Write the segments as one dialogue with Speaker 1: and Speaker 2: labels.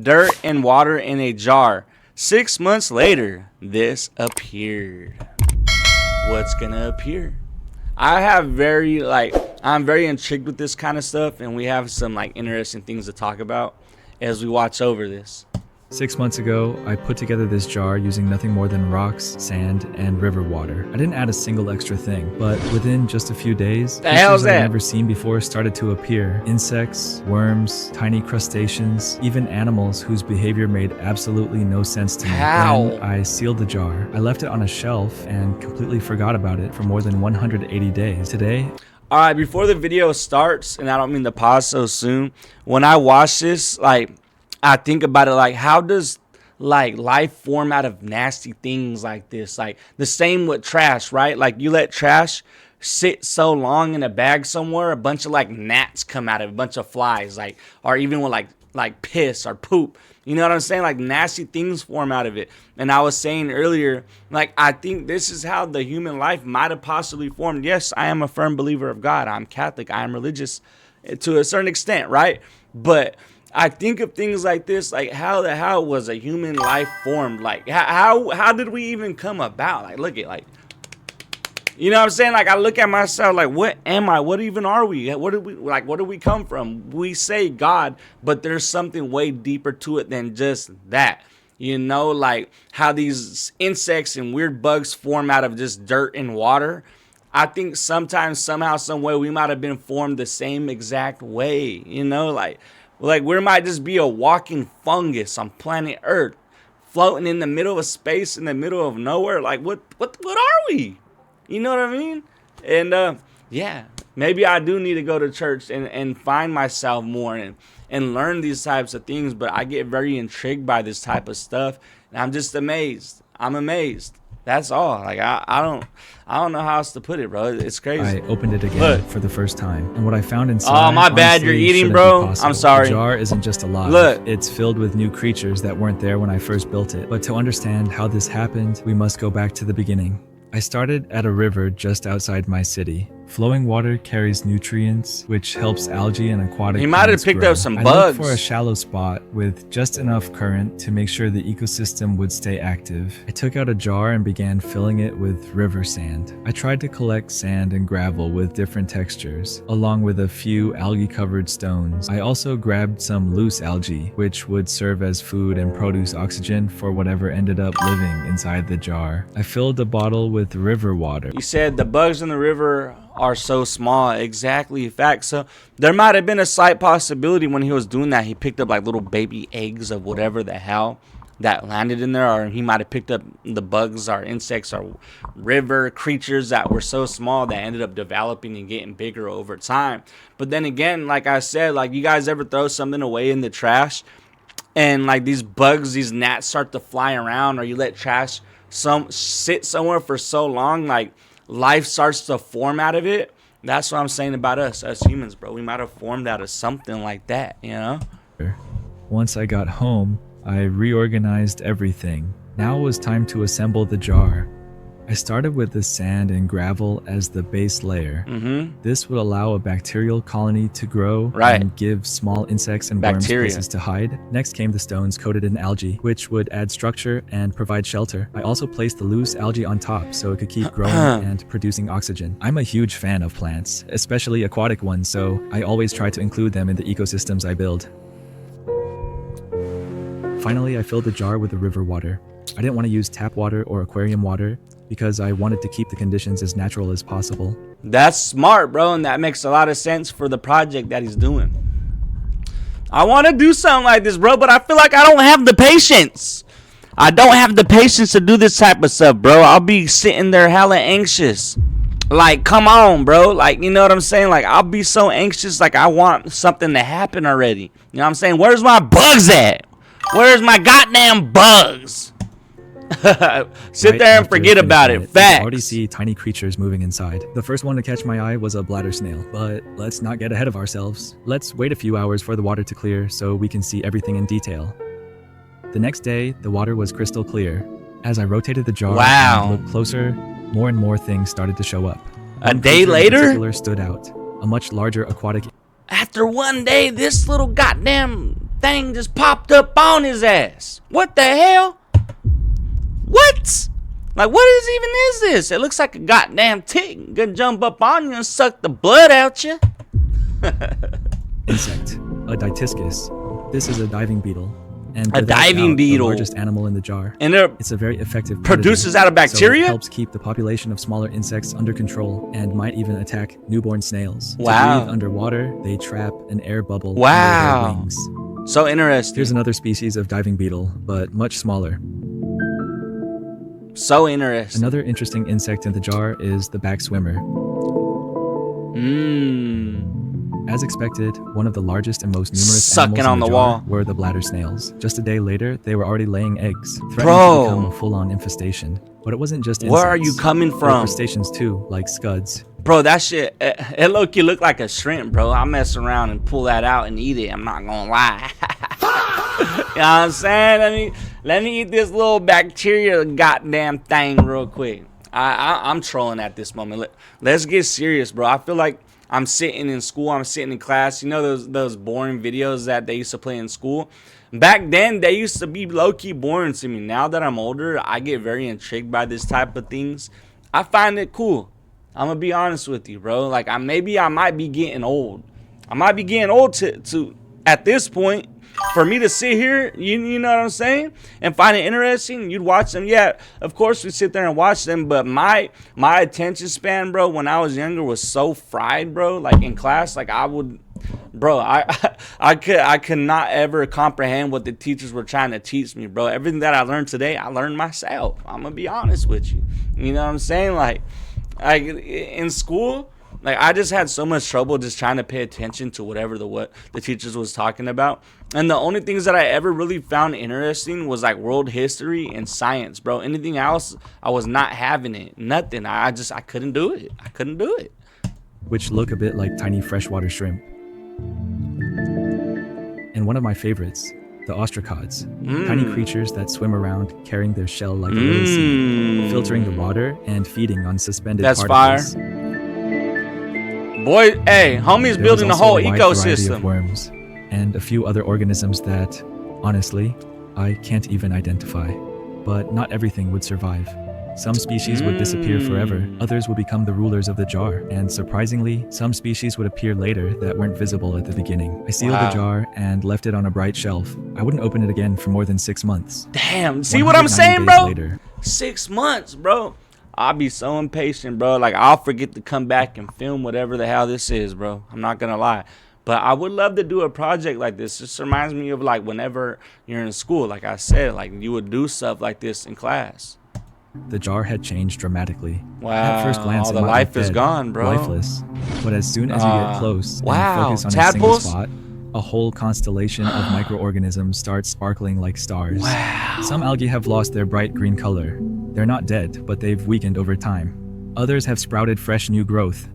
Speaker 1: dirt and water in a jar. 6 months later, this appeared. What's gonna appear? I'm very intrigued with this kind of stuff, and we have some like interesting things to talk about as we watch over this.
Speaker 2: 6 months ago, I put together this jar using nothing more than rocks, sand, and river water. I didn't add a single extra thing, but within just a few days, creatures I'd never seen before started to appear. Insects, worms, tiny crustaceans, even animals whose behavior made absolutely no sense to me. Then I sealed the jar. I left it on a shelf and completely forgot about it for more than 180 days. Today,
Speaker 1: alright, before the video starts, and I don't mean to pause so soon, when I watch this, I think about it like, how does like life form out of nasty things like this? Like the same with trash, right? Like you let trash sit so long in a bag somewhere, a bunch of like gnats come out of it, a bunch of flies, like, or even with like piss or poop. You know what I'm saying? Like nasty things form out of it. And I was saying earlier, like, I think this is how the human life might have possibly formed. Yes, I am a firm believer of God. I'm Catholic. I am religious to a certain extent, right? But I think of things like this, like how was a human life formed? Like how did we even come about? Like look at like, you know what I'm saying? Like I look at myself like, what am I? What even are we? What do we come from? We say God, but there's something way deeper to it than just that. You know, like how these insects and weird bugs form out of just dirt and water. I think sometimes, somehow, some way, we might have been formed the same exact way. You know, like we might just be a walking fungus on planet Earth, floating in the middle of space, in the middle of nowhere. Like, what are we? You know what I mean? And yeah, maybe I do need to go to church and find myself more and learn these types of things. But I get very intrigued by this type of stuff, and I'm just amazed. I'm amazed. That's all. Like I don't know how else to put it, bro. It's crazy.
Speaker 2: I opened it again for the first time, and what I found inside.
Speaker 1: Oh my bad, you're eating, bro. I'm sorry.
Speaker 2: The jar isn't just alive.
Speaker 1: Look,
Speaker 2: it's filled with new creatures that weren't there when I first built it. But to understand how this happened, we must go back to the beginning. I started at a river just outside my city. Flowing water carries nutrients, which helps algae and aquatic plants grow.
Speaker 1: He might have picked up some bugs.
Speaker 2: I looked for a shallow spot with just enough current to make sure the ecosystem would stay active. I took out a jar and began filling it with river sand. I tried to collect sand and gravel with different textures, along with a few algae-covered stones. I also grabbed some loose algae, which would serve as food and produce oxygen for whatever ended up living inside the jar. I filled the bottle with river water.
Speaker 1: You said the bugs in the river are so small. Exactly. Fact. So there might have been a slight possibility when he was doing that, he picked up like little baby eggs of whatever the hell that landed in there, or he might have picked up the bugs or insects or river creatures that were so small that ended up developing and getting bigger over time. But then again, like I said, like, you guys ever throw something away in the trash and like these bugs, these gnats start to fly around, or you let trash sit somewhere for so long, like life starts to form out of it? That's what I'm saying about us as humans, bro. We might have formed out of something like that, you know?
Speaker 2: Once I got home, I reorganized everything. Now it was time to assemble the jar. I started with the sand and gravel as the base layer. This would allow a bacterial colony to grow and give small insects and worms places to hide. Next came the stones coated in algae, which would add structure and provide shelter. I also placed the loose algae on top so it could keep growing and producing oxygen. I'm a huge fan of plants, especially aquatic ones, so I always try to include them in the ecosystems I build. Finally, I filled the jar with the river water. I didn't want to use tap water or aquarium water because I wanted to keep the conditions as natural as possible.
Speaker 1: That's smart, bro, and that makes a lot of sense for the project that he's doing. I want to do something like this, bro, but I feel like I don't have the patience. I don't have the patience to do this type of stuff, bro. I'll be sitting there hella anxious. Like, come on, bro. Like, you know what I'm saying? Like, I'll be so anxious, like I want something to happen already. You know what I'm saying? Where's my bugs at? Where's my goddamn bugs? Sit there and forget about it. Facts.
Speaker 2: I already see tiny creatures moving inside. The first one to catch my eye was a bladder snail, but let's not get ahead of ourselves. Let's wait a few hours for the water to clear so we can see everything in detail. The next day, the water was crystal clear. As I rotated the jar and looked closer, more and more things started to show up.
Speaker 1: A day later?
Speaker 2: In particular stood out. A much larger aquatic.
Speaker 1: After one day, this little goddamn thing just popped up on his ass. What the hell? What? Like, what is this? It looks like a goddamn tick gonna jump up on you and suck the blood out you.
Speaker 2: Insect, a Dytiscus. This is a diving beetle. And
Speaker 1: A diving beetle.
Speaker 2: the largest animal in the jar.
Speaker 1: And it
Speaker 2: It's a very effective
Speaker 1: produces
Speaker 2: predator,
Speaker 1: out of bacteria?
Speaker 2: So it helps keep the population of smaller insects under control and might even attack newborn snails.
Speaker 1: Wow.
Speaker 2: To breathe underwater, they trap an air bubble
Speaker 1: Wow.
Speaker 2: under their wings.
Speaker 1: So interesting.
Speaker 2: Here's another species of diving beetle, but much smaller.
Speaker 1: So interesting.
Speaker 2: Another interesting insect in the jar is the back swimmer. As expected, one of the largest and most numerous
Speaker 1: Sucking
Speaker 2: animals
Speaker 1: on
Speaker 2: in
Speaker 1: the
Speaker 2: jar
Speaker 1: wall.
Speaker 2: were the bladder snails. Just a day later, they were already laying eggs, threatening
Speaker 1: Bro.
Speaker 2: to become a full-on infestation. But it wasn't just insects.
Speaker 1: Where are you coming
Speaker 2: There were
Speaker 1: from?
Speaker 2: crustaceans too, like scuds.
Speaker 1: Bro, that shit, it look like a shrimp, bro. I mess around and pull that out and eat it. I'm not gonna lie. You know what I'm saying? Let me eat this little bacteria goddamn thing real quick. I'm trolling at this moment. Let's get serious, bro. I feel like I'm sitting in school. I'm sitting in class. You know those boring videos that they used to play in school? Back then, they used to be low-key boring to me. Now that I'm older, I get very intrigued by this type of things. I find it cool. I'm gonna be honest with you, bro. Like, I might be getting old. I might be getting old to at this point. For me to sit here, you know what I'm saying, and find it interesting, you'd watch them. Yeah, of course we sit there and watch them, but my attention span, bro, when I was younger was so fried, bro. Like in class, like I could not ever comprehend what the teachers were trying to teach me, bro. Everything that I learned today, I learned myself. I'm gonna be honest with you. You know what I'm saying? Like in school, like I just had so much trouble just trying to pay attention to what the teachers was talking about. And the only things that I ever really found interesting was like world history and science, bro. Anything else, I was not having it. Nothing. I couldn't do it. I couldn't do it.
Speaker 2: Which look a bit like tiny freshwater shrimp. And one of my favorites, the ostracods. Tiny creatures that swim around carrying their shell like a little sea, filtering the water and feeding on suspended particles.
Speaker 1: Fire. Boy, hey, homie's
Speaker 2: There
Speaker 1: building
Speaker 2: was
Speaker 1: a
Speaker 2: also
Speaker 1: whole
Speaker 2: a wide variety
Speaker 1: ecosystem.
Speaker 2: of worms and a few other organisms that, honestly, I can't even identify. But not everything would survive. Some species would disappear forever, others would become the rulers of the jar, and surprisingly, some species would appear later that weren't visible at the beginning. I sealed the jar and left it on a bright shelf. I wouldn't open it again for more than 6 months.
Speaker 1: Damn, see what I'm
Speaker 2: 190
Speaker 1: saying,
Speaker 2: days
Speaker 1: bro?
Speaker 2: later,
Speaker 1: 6 months, bro. I'll be so impatient, bro. Like, I'll forget to come back and film whatever the hell this is, bro. I'm not gonna lie. But I would love to do a project like this. This reminds me of, like, whenever you're in school. Like I said, like, you would do stuff like this in class.
Speaker 2: the jar had changed dramatically.
Speaker 1: Wow.
Speaker 2: At first glance,
Speaker 1: All
Speaker 2: it
Speaker 1: the
Speaker 2: might
Speaker 1: life
Speaker 2: look
Speaker 1: is
Speaker 2: dead,
Speaker 1: gone, bro.
Speaker 2: lifeless. But as soon as you get close and
Speaker 1: wow.
Speaker 2: focus on
Speaker 1: Tadpoles?
Speaker 2: a single spot, a whole constellation of microorganisms starts sparkling like stars.
Speaker 1: Wow.
Speaker 2: Some algae have lost their bright green color. They're not dead, but they've weakened over time. Others have sprouted fresh new growth.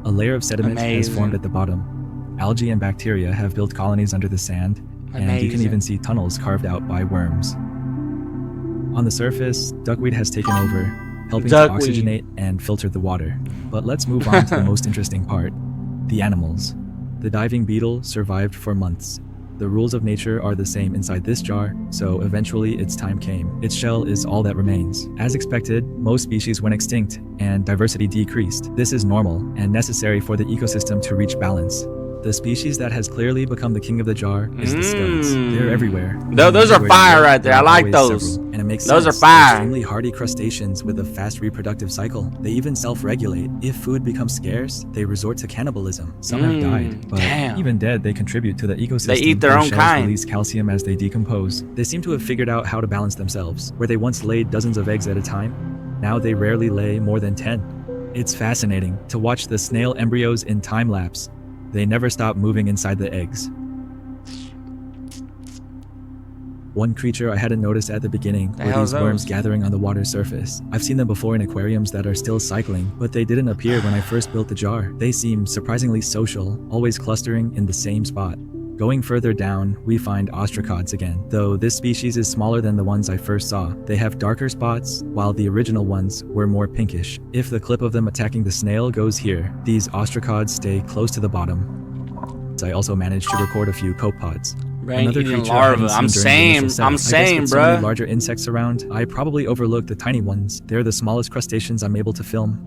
Speaker 2: A layer of sediment has formed at the bottom. Algae and bacteria have built colonies under the sand, and you can even see tunnels carved out by worms. On the surface, duckweed has taken over, helping to oxygenate and filter the water. But let's move on to the most interesting part, the animals. The diving beetle survived for months. The rules of nature are the same inside this jar, so eventually its time came. Its shell is all that remains. As expected, most species went extinct, and diversity decreased. This is normal and necessary for the ecosystem to reach balance. The species that has clearly become the king of the jar is the scuds. They're everywhere.
Speaker 1: Those are fire right there. I like those.
Speaker 2: And it makes
Speaker 1: those
Speaker 2: sense.
Speaker 1: are fire.
Speaker 2: They're extremely hardy crustaceans with a fast reproductive cycle. They even self-regulate. If food becomes scarce, they resort to cannibalism. Some have died, but even dead, they contribute to the ecosystem.
Speaker 1: They eat their own kind.
Speaker 2: Release calcium as they decompose. They seem to have figured out how to balance themselves. Where they once laid dozens of eggs at a time, now they rarely lay more than 10. It's fascinating to watch the snail embryos in time lapse. They never stop moving inside the eggs. One creature I hadn't noticed at the beginning were these worms gathering on the water surface. I've seen them before in aquariums that are still cycling, but they didn't appear when I first built the jar. They seem surprisingly social, always clustering in the same spot. Going further down, we find ostracods again. Though this species is smaller than the ones I first saw, they have darker spots, while the original ones were more pinkish. If the clip of them attacking the snail goes here, these ostracods stay close to the bottom. I also managed to record a few copepods. Another
Speaker 1: Brain-eating
Speaker 2: creature I hadn't
Speaker 1: larva. I'm
Speaker 2: seen during the initial
Speaker 1: saying,
Speaker 2: setup.
Speaker 1: I'm
Speaker 2: I guess
Speaker 1: saying,
Speaker 2: with so many
Speaker 1: bruh.
Speaker 2: larger insects around, I probably overlooked the tiny ones. They're the smallest crustaceans I'm able to film.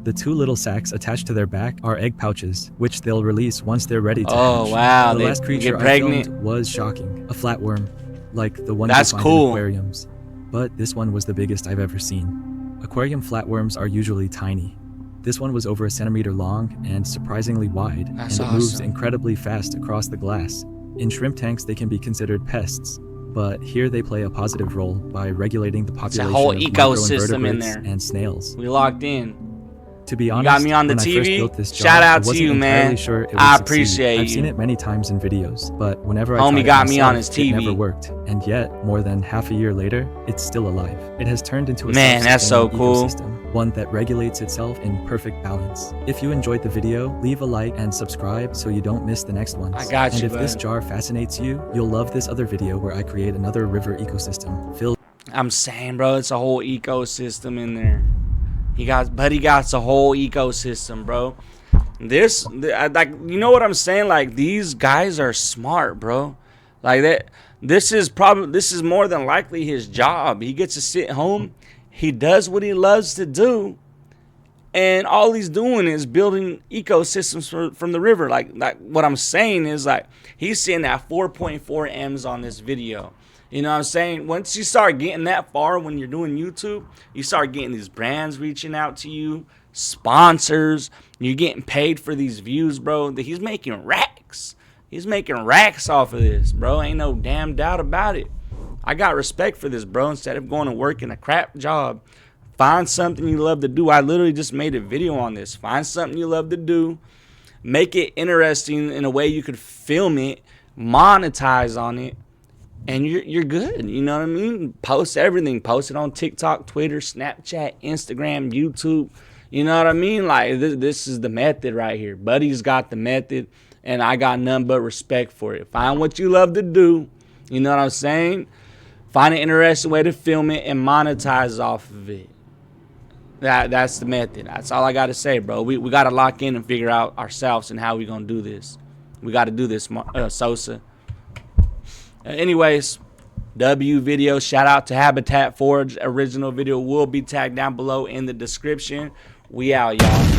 Speaker 2: The two little sacs attached to their back are egg pouches, which they'll release once they're ready to hatch.
Speaker 1: Wow,
Speaker 2: The
Speaker 1: they
Speaker 2: last creature
Speaker 1: get
Speaker 2: I
Speaker 1: pregnant.
Speaker 2: filmed was shocking. A flatworm, like the ones
Speaker 1: That's
Speaker 2: you find
Speaker 1: cool.
Speaker 2: in aquariums. But this one was the biggest I've ever seen. Aquarium flatworms are usually tiny. This one was over a centimeter long and surprisingly wide,
Speaker 1: That's
Speaker 2: and it moves
Speaker 1: awesome.
Speaker 2: incredibly fast across the glass. In shrimp tanks, they can be considered pests, but here they play a positive role by regulating the
Speaker 1: It's a
Speaker 2: population
Speaker 1: whole
Speaker 2: of
Speaker 1: ecosystem in
Speaker 2: microinvertebrates
Speaker 1: there.
Speaker 2: and snails.
Speaker 1: We locked in.
Speaker 2: To be
Speaker 1: You
Speaker 2: honest,
Speaker 1: got me on the
Speaker 2: when I first
Speaker 1: TV.
Speaker 2: built this
Speaker 1: Shout
Speaker 2: jar,
Speaker 1: out
Speaker 2: I
Speaker 1: to
Speaker 2: wasn't
Speaker 1: you,
Speaker 2: entirely
Speaker 1: man.
Speaker 2: sure it would
Speaker 1: I
Speaker 2: succeed.
Speaker 1: appreciate
Speaker 2: I've
Speaker 1: you.
Speaker 2: seen it many times in videos, but whenever I
Speaker 1: Homie
Speaker 2: tried
Speaker 1: got
Speaker 2: it
Speaker 1: me on
Speaker 2: myself,
Speaker 1: his
Speaker 2: it never
Speaker 1: TV.
Speaker 2: worked. And yet, more than half a year later, it's still alive. It has turned into a
Speaker 1: Man, that's so
Speaker 2: self-sustaining
Speaker 1: cool.
Speaker 2: ecosystem, one that regulates itself in perfect balance. If you enjoyed the video, leave a like and subscribe so you don't miss the next ones.
Speaker 1: I got
Speaker 2: and
Speaker 1: you,
Speaker 2: if this
Speaker 1: bud.
Speaker 2: jar fascinates you, you'll love this other video where I create another river ecosystem filled.
Speaker 1: I'm saying, bro, it's a whole ecosystem in there. Buddy got a whole ecosystem, bro. Like, you know what I'm saying? Like, these guys are smart, bro. Like that. This is more than likely his job. He gets to sit home. He does what he loves to do, and all he's doing is building ecosystems from the river. Like what I'm saying is, like, he's seeing that 4.4 M's on this video. You know what I'm saying? Once you start getting that far when you're doing YouTube, you start getting these brands reaching out to you, sponsors. You're getting paid for these views, bro. He's making racks. He's making racks off of this, bro. Ain't no damn doubt about it. I got respect for this, bro. Instead of going to work in a crap job, find something you love to do. I literally just made a video on this. Find something you love to do. Make it interesting in a way you could film it, monetize on it, and you're good. You know what I mean? Post everything. Post it on TikTok, Twitter, Snapchat, Instagram, YouTube. You know what I mean? Like, this is the method right here. Buddy's got the method, and I got none but respect for it. Find what you love to do. You know what I'm saying? Find an interesting way to film it and monetize off of it. That's the method. That's all I got to say, bro. We got to lock in and figure out ourselves and how we going to do this. We got to do this, Sosa. Anyways, W video. Shout out to Habitat Forge. Original video will be tagged down below in the description. We out, y'all.